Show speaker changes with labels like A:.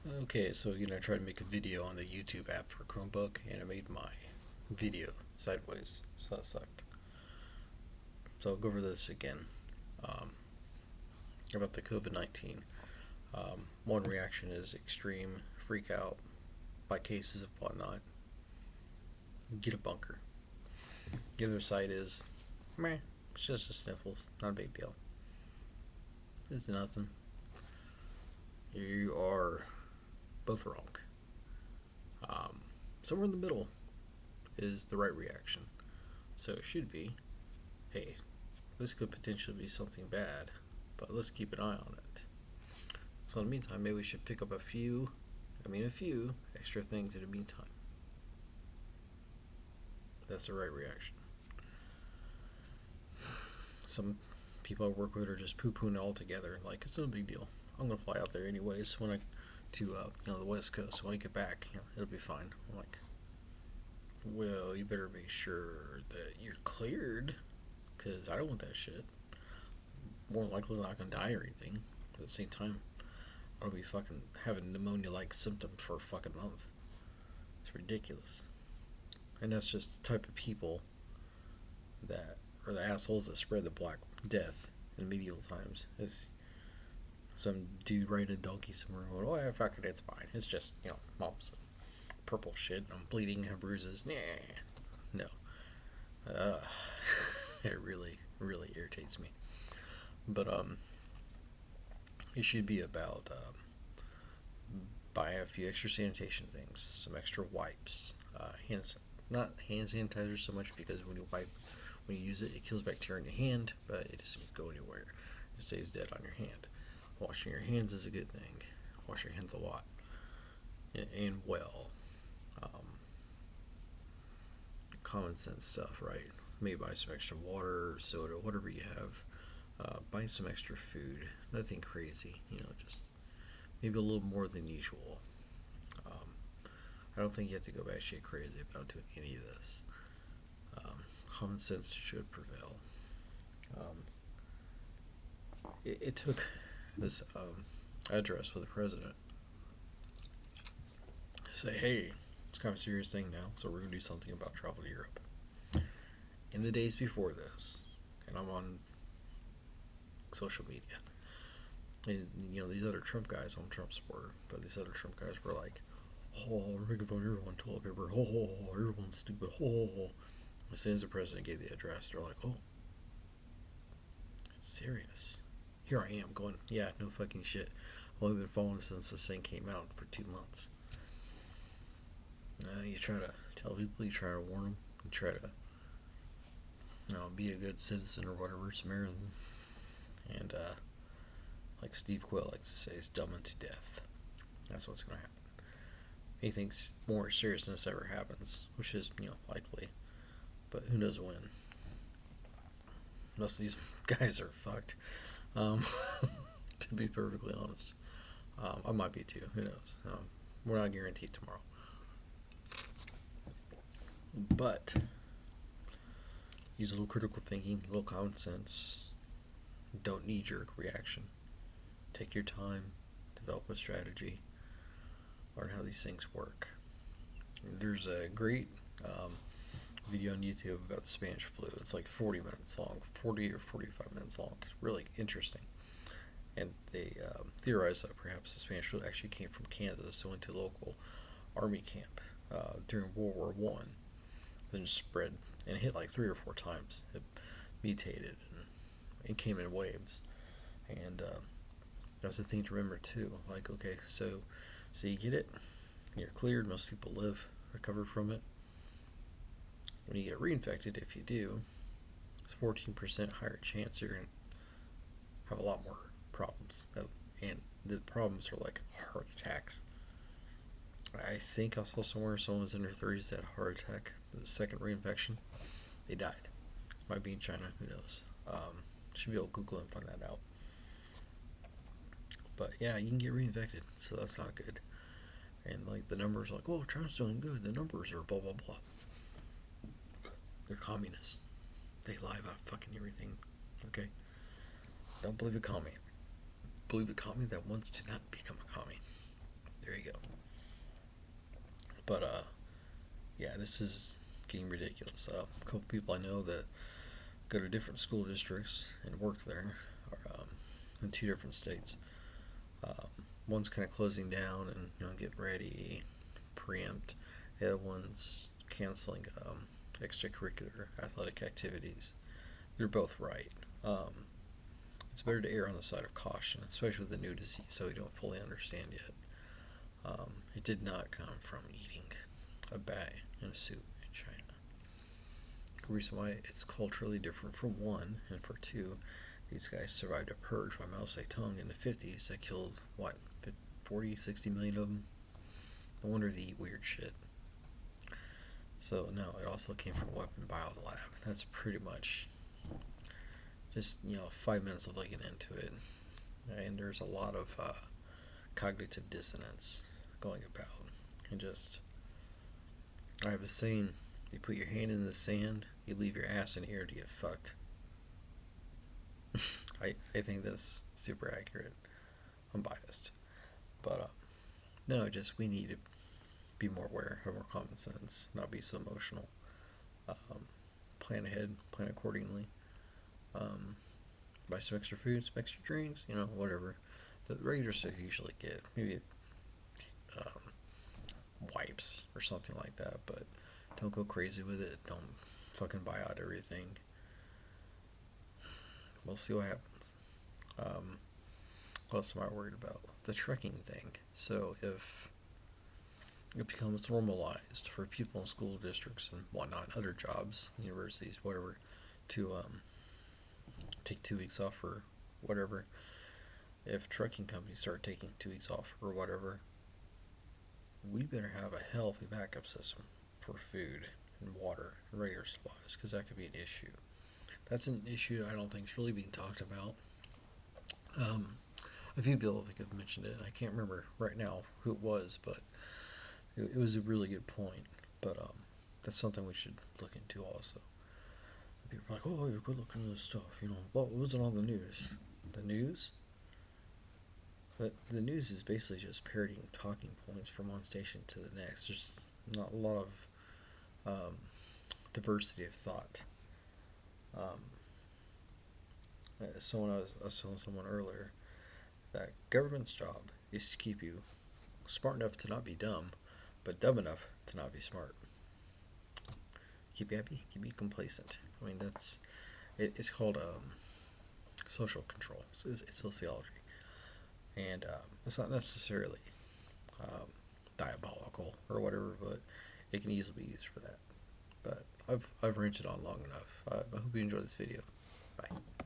A: Okay, so I tried to make a video on the YouTube app for Chromebook, and it made my video sideways, so that sucked. So I'll go over this again um, about the COVID-19. One reaction is extreme freak out by cases of whatnot. Get a bunker. The other side is meh. It's just the sniffles, not a big deal. It's nothing. You are both wrong. Um, Somewhere in the middle is the right reaction. So it should be, hey, this could potentially be something bad, but let's keep an eye on it. So in the meantime, maybe we should pick up a few extra things in the meantime. That's the right reaction. Some people I work with are just poo-pooing it all together. Like, it's no big deal. I'm gonna fly out there anyways when I to the West Coast. When I get back, it'll be fine. I'm like, well, you better make sure that you're cleared, cause I don't want that shit. More likely not gonna die or anything. At the same time, I don't be fucking having pneumonia-like symptoms for a fucking month. It's ridiculous. And that's just the type of people that are the assholes that spread the Black Death in medieval times. It's some dude riding a donkey somewhere going, oh, yeah, fuck it, it's fine. It's just, mumps, purple shit, I'm bleeding, have bruises. Nah. No. Uh, it really, really irritates me. But, it should be about buying a few extra sanitation things, some extra wipes, not hand sanitizer so much because when you use it, it kills bacteria in your hand, but it doesn't go anywhere. It stays dead on your hand. Washing your hands is a good thing. Wash your hands a lot and well. Um, Common sense stuff, right? Maybe buy some extra water, soda, whatever you have. Buy some extra food. Nothing crazy, just maybe a little more than usual. Um, I don't think you have to go batshit crazy about doing any of this. Common sense should prevail. Um, it took this address with the president to say, hey, it's kind of a serious thing now, so we're going to do something about travel to Europe. In the days before this, and I'm on social media, and, these other Trump guys, I'm a Trump supporter, but these other Trump guys were like, oh, we're making fun of everyone, toilet paper, oh, everyone's stupid, oh. As soon as the president gave the address, they're like, oh, it's serious. Here I am going, yeah, no fucking shit. I've only been following since this thing came out for 2 months. You try to tell people, you try to warn them, you try to, be a good citizen or whatever, Samaritan. And, like Steve Quill likes to say, it's dumb unto death. That's what's going to happen. He thinks more seriousness ever happens, which is, likely. But who knows when. Most of these guys are fucked. Um, to be perfectly honest. I might be too. Who knows? We're not guaranteed tomorrow. But use a little critical thinking, a little common sense. Don't knee jerk reaction. Take your time, develop a strategy, learn how these things work. There's a great video on YouTube about the Spanish flu. It's like 40 minutes long, 40 or 45 minutes long. It's really interesting. And they theorize that perhaps the Spanish flu actually came from Kansas, so went to a local army camp during World War One, then just spread and hit like 3 or 4 times. It mutated and it came in waves, and that's the thing to remember too. Like, okay, so you get it, you're cleared. Most people recover from it. When you get reinfected, if you do, it's 14% higher chance you're gonna have a lot more problems, and the problems are like heart attacks. I think I saw somewhere someone was in their 30s that had a heart attack. The second reinfection, they died. Might be in China. Who knows? Should be able to Google and find that out. But yeah, you can get reinfected, so that's not good. And like the numbers, are like, oh, China's doing good. The numbers are blah blah blah. They're communists. They lie about fucking everything. Okay, don't believe a commie. Believe a commie that wants to not become a commie. There But yeah, this is getting ridiculous. A couple people I know that go to different school districts and work there are in two different states. Um, One's kind of closing down and getting ready, preempt. The other one's canceling extracurricular athletic activities. They're both right. Um, it's better to err on the side of caution, especially with the new disease, so we don't fully understand yet. It did not come from eating a bat in a soup in China. The reason why it's culturally different, for one, and for two, these guys survived a purge by Mao Zedong in the 50s that killed, what, 40, 60 million of them? No wonder they eat weird shit. So, no, it also came from a weapon bio lab. That's pretty much just, 5 minutes of looking into it. And there's a lot of cognitive dissonance going about. And just, I was saying, you put your hand in the sand, you leave your ass in the air to get fucked. I think that's super accurate. I'm biased. But, no, just we need to be more aware, have more common sense, not be so emotional. Plan ahead, plan accordingly. Buy some extra food, some extra drinks, whatever. The regular stuff you usually get. Maybe wipes or something like that, but don't go crazy with it. Don't fucking buy out everything. We'll see what happens. What else am I worried about? The trekking thing. So if it becomes normalized for people in school districts and whatnot, other jobs, universities, whatever, to take 2 weeks off or whatever. If trucking companies start taking 2 weeks off or whatever, we better have a healthy backup system for food and water and regular supplies, because that could be an issue. That's an issue I don't think is really being talked about. A few people I think have mentioned it. I can't remember right now who it was, but it was a really good point. But that's something we should look into also. People are like, oh, you're good looking at this stuff. What was it on the news? The news? But the news is basically just parodying talking points from one station to the next. There's not a lot of diversity of thought. I was telling someone earlier that government's job is to keep you smart enough to not be dumb, but dumb enough to not be smart. Keep you happy, keep you complacent. I mean, it's called social control. It's sociology. And it's not necessarily diabolical or whatever, but it can easily be used for that. But I've ranted on long enough. I hope you enjoyed this video. Bye.